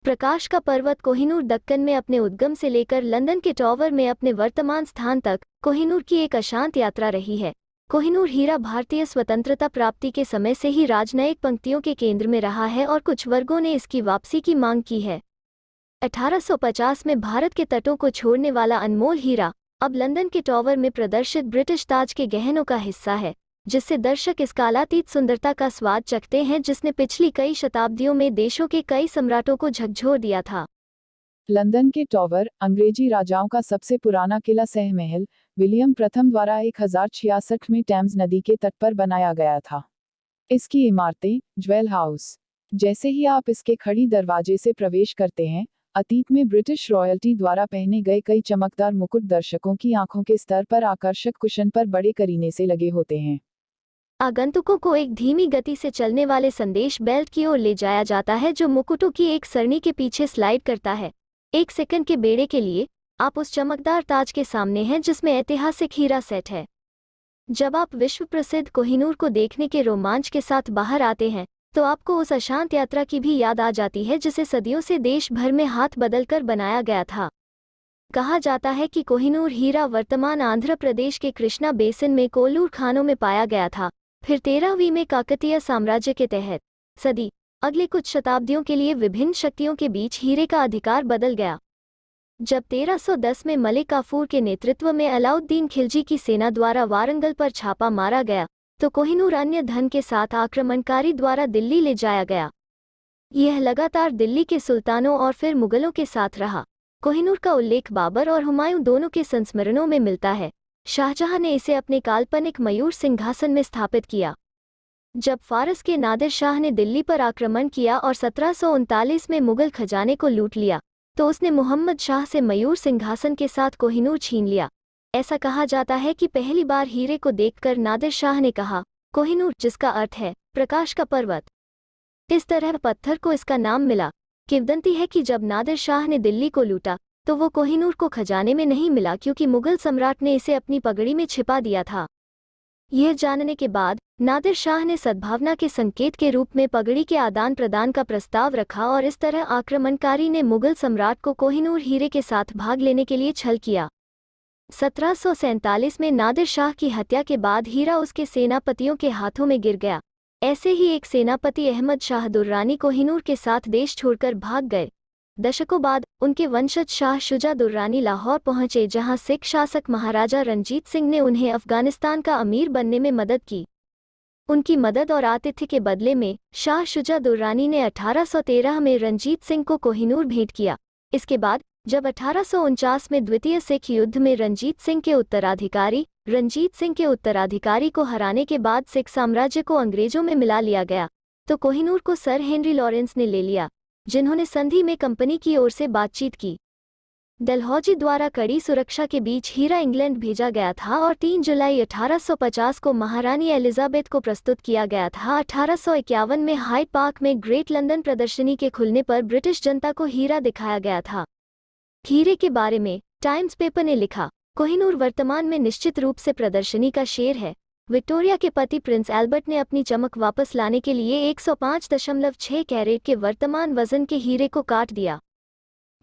प्रकाश का पर्वत कोहिनूर दक्कन में अपने उद्गम से लेकर लंदन के टॉवर में अपने वर्तमान स्थान तक कोहिनूर की एक अशांत यात्रा रही है। कोहिनूर हीरा भारतीय स्वतंत्रता प्राप्ति के समय से ही राजनयिक पंक्तियों के केंद्र में रहा है और कुछ वर्गों ने इसकी वापसी की मांग की है। 1850 में भारत के तटों को छोड़ने वाला अनमोल हीरा अब लंदन के टॉवर में प्रदर्शित ब्रिटिश ताज के गहनों का हिस्सा है, जिससे दर्शक इस कालातीत सुंदरता का स्वाद चखते हैं जिसने पिछली कई शताब्दियों में देशों के कई सम्राटों को झकझोर दिया था। लंदन के टॉवर अंग्रेजी राजाओं का सबसे पुराना किला सहमहल विलियम प्रथम द्वारा 1066 में टेम्स नदी के तट पर बनाया गया था। इसकी इमारतें ज्वेल हाउस। जैसे ही आप इसके खड़ी दरवाजे से प्रवेश करते हैं, अतीत में ब्रिटिश रॉयल्टी द्वारा पहने गए कई चमकदार मुकुट दर्शकों की आंखों के स्तर पर आकर्षक कुशन पर बड़े करीने से लगे होते हैं। आगंतुकों को एक धीमी गति से चलने वाले संदेश बेल्ट की ओर ले जाया जाता है जो मुकुटों की एक सरणी के पीछे स्लाइड करता है। 1 सेकंड के बेड़े के लिए आप उस चमकदार ताज के सामने हैं जिसमें ऐतिहासिक हीरा सेट है। जब आप विश्व प्रसिद्ध कोहिनूर को देखने के रोमांच के साथ बाहर आते हैं तो आपको उस अशांत यात्रा की भी याद आ जाती है जिसे सदियों से देश भर में हाथ बदलकर बनाया गया था। कहा जाता है कि कोहिनूर हीरा वर्तमान आंध्र प्रदेश के कृष्णा बेसिन में कोल्लूर खानों में पाया गया था। फिर 13वीं में काकतीय साम्राज्य के तहत सदी अगले कुछ शताब्दियों के लिए विभिन्न शक्तियों के बीच हीरे का अधिकार बदल गया। जब 1310 में मलिक काफूर के नेतृत्व में अलाउद्दीन खिलजी की सेना द्वारा वारंगल पर छापा मारा गया तो कोहिनूर अन्य धन के साथ आक्रमणकारी द्वारा दिल्ली ले जाया गया। यह लगातार दिल्ली के सुल्तानों और फिर मुगलों के साथ रहा। कोहिनूर का उल्लेख बाबर और हुमायूं दोनों के संस्मरणों में मिलता है। शाहजहां ने इसे अपने काल्पनिक मयूर सिंहासन में स्थापित किया। जब फारस के नादिर शाह ने दिल्ली पर आक्रमण किया और 1739 में मुगल खजाने को लूट लिया तो उसने मुहम्मद शाह से मयूर सिंहासन के साथ कोहिनूर छीन लिया। ऐसा कहा जाता है कि पहली बार हीरे को देखकर नादिर शाह ने कहा कोहिनूर, जिसका अर्थ है प्रकाश का पर्वत। इस तरह पत्थर को इसका नाम मिला। किंवदंती है कि जब नादिर शाह ने दिल्ली को लूटा तो वो कोहिनूर को खजाने में नहीं मिला क्योंकि मुगल सम्राट ने इसे अपनी पगड़ी में छिपा दिया था। यह जानने के बाद नादिर शाह ने सद्भावना के संकेत के रूप में पगड़ी के आदान प्रदान का प्रस्ताव रखा और इस तरह आक्रमणकारी ने मुगल सम्राट को कोहिनूर हीरे के साथ भाग लेने के लिए छल किया। 1747 में नादिर शाह की हत्या के बाद हीरा उसके सेनापतियों के हाथों में गिर गया। ऐसे ही एक सेनापति अहमद शाह दुर्रानी कोहिनूर के साथ देश छोड़कर भाग गए। दशकों बाद उनके वंशज शाह शुजा दुर्रानी लाहौर पहुंचे जहां सिख शासक महाराजा रंजीत सिंह ने उन्हें अफगानिस्तान का अमीर बनने में मदद की। उनकी मदद और आतिथ्य के बदले में शाह शुजा दुर्रानी ने 1813 में रंजीत सिंह को कोहिनूर भेंट किया। इसके बाद जब 1849 में द्वितीय सिख युद्ध में रंजीत सिंह के उत्तराधिकारी को हराने के बाद सिख साम्राज्य को अंग्रेजों में मिला लिया गया तो कोहिनूर को सर हेनरी लॉरेंस ने ले लिया, जिन्होंने संधि में कंपनी की ओर से बातचीत की। डलहौजी द्वारा कड़ी सुरक्षा के बीच हीरा इंग्लैंड भेजा गया था और 3 जुलाई 1850 को महारानी एलिजाबेथ को प्रस्तुत किया गया था। 1851 में हाइड पार्क में ग्रेट लंदन प्रदर्शनी के खुलने पर ब्रिटिश जनता को हीरा दिखाया गया था। हीरे के बारे में टाइम्स पेपर ने लिखा, कोहिनूर वर्तमान में निश्चित रूप से प्रदर्शनी का शेर है। विक्टोरिया के पति प्रिंस एल्बर्ट ने अपनी चमक वापस लाने के लिए 105.6 कैरेट के वर्तमान वजन के हीरे को काट दिया।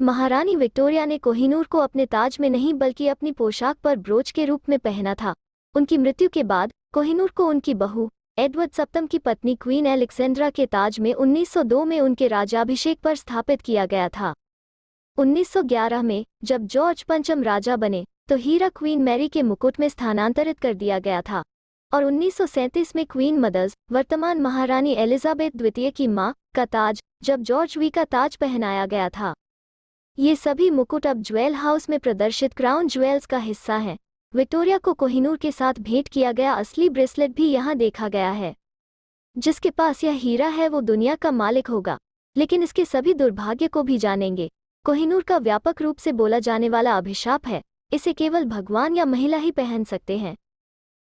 महारानी विक्टोरिया ने कोहिनूर को अपने ताज में नहीं बल्कि अपनी पोशाक पर ब्रोच के रूप में पहना था। उनकी मृत्यु के बाद कोहिनूर को उनकी बहू एडवर्ड सप्तम की पत्नी क्वीन एलेक्सेंड्रा के ताज में 1902 में उनके राज्याभिषेक पर स्थापित किया गया था। 1911 में जब जॉर्ज पंचम राजा बने तो हीरा क्वीन मैरी के मुकुट में स्थानांतरित कर दिया गया था और 1937 में क्वीन मदर्स वर्तमान महारानी एलिजाबेथ द्वितीय की मां का ताज जब जॉर्ज वी का ताज पहनाया गया था। ये सभी मुकुट अब ज्वेल हाउस में प्रदर्शित क्राउन ज्वेल्स का हिस्सा हैं। विक्टोरिया को कोहिनूर के साथ भेंट किया गया असली ब्रेसलेट भी यहाँ देखा गया है। जिसके पास यह हीरा है वो दुनिया का मालिक होगा, लेकिन इसके सभी दुर्भाग्य को भी जानेंगे। कोहिनूर का व्यापक रूप से बोला जाने वाला अभिशाप है, इसे केवल भगवान या महिला ही पहन सकते हैं।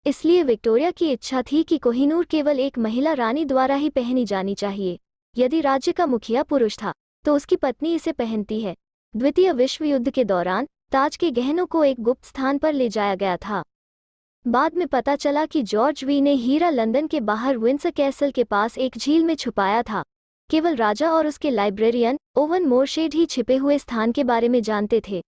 इसलिए विक्टोरिया की इच्छा थी कि कोहिनूर केवल एक महिला रानी द्वारा ही पहनी जानी चाहिए। यदि राज्य का मुखिया पुरुष था तो उसकी पत्नी इसे पहनती है। द्वितीय विश्व युद्ध के दौरान ताज के गहनों को एक गुप्त स्थान पर ले जाया गया था। बाद में पता चला कि जॉर्ज वी ने हीरा लंदन के बाहर विंडसर कैसल के पास एक झील में छुपाया था। केवल राजा और उसके लाइब्रेरियन ओवन मोरशेड ही छिपे हुए स्थान के बारे में जानते थे।